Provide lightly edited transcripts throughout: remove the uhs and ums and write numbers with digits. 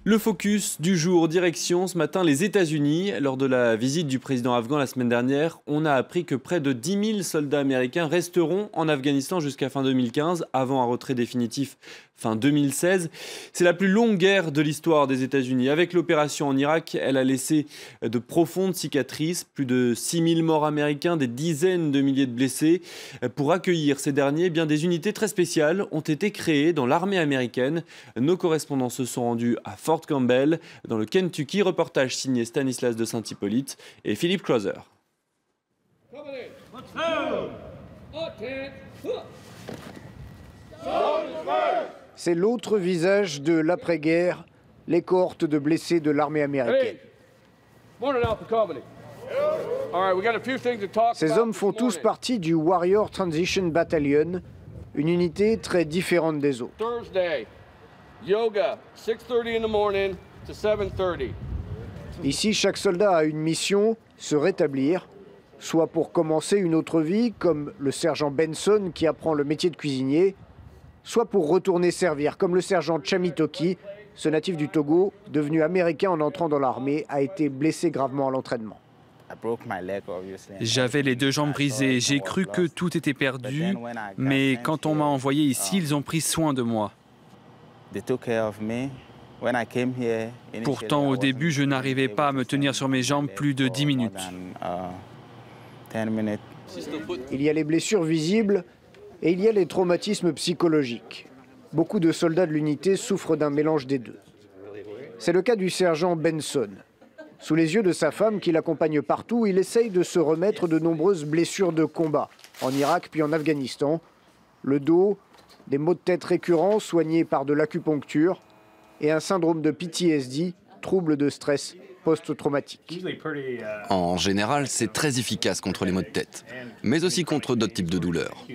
Le focus du jour, direction ce matin les États-Unis. Lors de la visite du président afghan la semaine dernière, on a appris que près de 10 000 soldats américains resteront en Afghanistan jusqu'à fin 2015, avant un retrait définitif fin 2016. C'est la plus longue guerre de l'histoire des États-Unis. Avec l'opération en Irak, elle a laissé de profondes cicatrices, plus de 6 000 morts américains, des dizaines de milliers de blessés. Pour accueillir ces derniers, bien des unités très spéciales ont été créées dans l'armée américaine. Nos correspondants se sont rendus à Fort Campbell, dans le Kentucky. Reportage signé Stanislas de Saint-Hippolyte et Philippe Closer. C'est l'autre visage de l'après-guerre, les cohortes de blessés de l'armée américaine. Ces hommes font tous partie du Warrior Transition Battalion, une unité très différente des autres. Yoga, 6:30 in the morning to 7:30. Ici, chaque soldat a une mission, se rétablir, soit pour commencer une autre vie, comme le sergent Benson qui apprend le métier de cuisinier, soit pour retourner servir, comme le sergent Chamitoki, ce natif du Togo, devenu américain en entrant dans l'armée, a été blessé gravement à l'entraînement. J'avais les 2 jambes brisées, j'ai cru que tout était perdu, mais quand on m'a envoyé ici, ils ont pris soin de moi. Pourtant, au début, je n'arrivais pas à me tenir sur mes jambes plus de 10 minutes. Il y a les blessures visibles et il y a les traumatismes psychologiques. Beaucoup de soldats de l'unité souffrent d'un mélange des deux. C'est le cas du sergent Benson. Sous les yeux de sa femme qui l'accompagne partout, il essaye de se remettre de nombreuses blessures de combat, en Irak puis en Afghanistan. Le dos, des maux de tête récurrents soignés par de l'acupuncture et un syndrome de PTSD, trouble de stress post-traumatique. En général, c'est très efficace contre les maux de tête, mais aussi contre d'autres types de douleurs.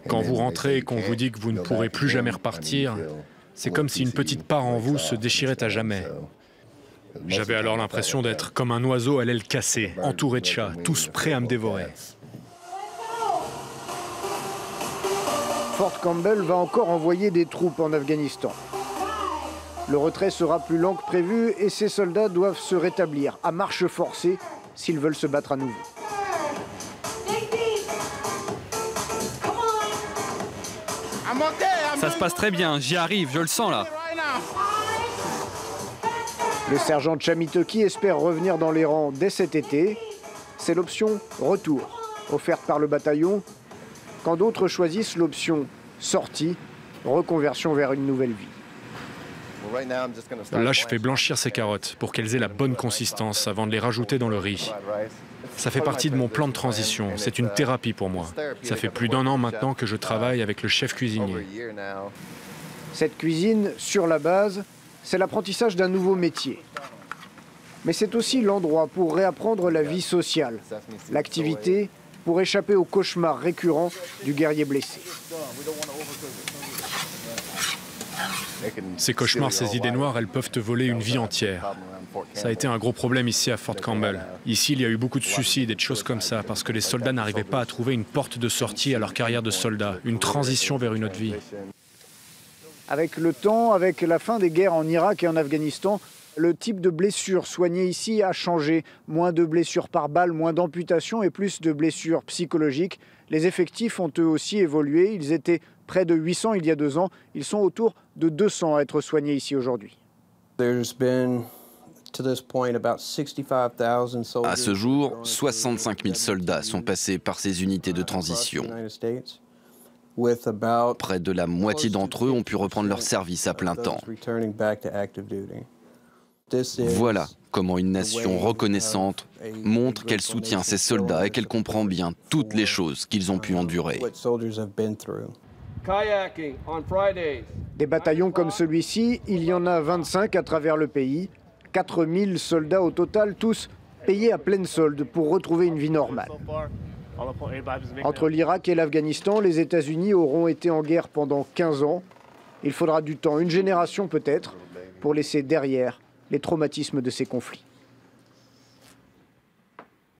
Quand vous rentrez et qu'on vous dit que vous ne pourrez plus jamais repartir, c'est comme si une petite part en vous se déchirait à jamais. J'avais alors l'impression d'être comme un oiseau à l'aile cassée, entouré de chats, tous prêts à me dévorer. Fort Campbell va encore envoyer des troupes en Afghanistan. Le retrait sera plus lent que prévu et ces soldats doivent se rétablir à marche forcée s'ils veulent se battre à nouveau. Ça se passe très bien, j'y arrive, je le sens là. Le sergent Chamitoki espère revenir dans les rangs dès cet été. C'est l'option retour, offerte par le bataillon, quand d'autres choisissent l'option sortie, reconversion vers une nouvelle vie. Là, je fais blanchir ces carottes pour qu'elles aient la bonne consistance avant de les rajouter dans le riz. Ça fait partie de mon plan de transition, c'est une thérapie pour moi. Ça fait plus d'1 an maintenant que je travaille avec le chef cuisinier. Cette cuisine, sur la base, c'est l'apprentissage d'un nouveau métier. Mais c'est aussi l'endroit pour réapprendre la vie sociale, l'activité pour échapper aux cauchemars récurrents du guerrier blessé. Ces cauchemars, ces idées noires, elles peuvent te voler une vie entière. Ça a été un gros problème ici à Fort Campbell. Ici, il y a eu beaucoup de suicides et de choses comme ça parce que les soldats n'arrivaient pas à trouver une porte de sortie à leur carrière de soldat, une transition vers une autre vie. Avec le temps, avec la fin des guerres en Irak et en Afghanistan, le type de blessures soignées ici a changé. Moins de blessures par balle, moins d'amputations et plus de blessures psychologiques. Les effectifs ont eux aussi évolué. Ils étaient près de 800 il y a 2 ans. Ils sont autour de 200 à être soignés ici aujourd'hui. À ce jour, 65 000 soldats sont passés par ces unités de transition. Près de la moitié d'entre eux ont pu reprendre leur service à plein temps. Voilà comment une nation reconnaissante montre qu'elle soutient ses soldats et qu'elle comprend bien toutes les choses qu'ils ont pu endurer. Des bataillons comme celui-ci, il y en a 25 à travers le pays. 4000 soldats au total, tous payés à pleine solde pour retrouver une vie normale. Entre l'Irak et l'Afghanistan, les États-Unis auront été en guerre pendant 15 ans. Il faudra du temps, une génération peut-être, pour laisser derrière les traumatismes de ces conflits.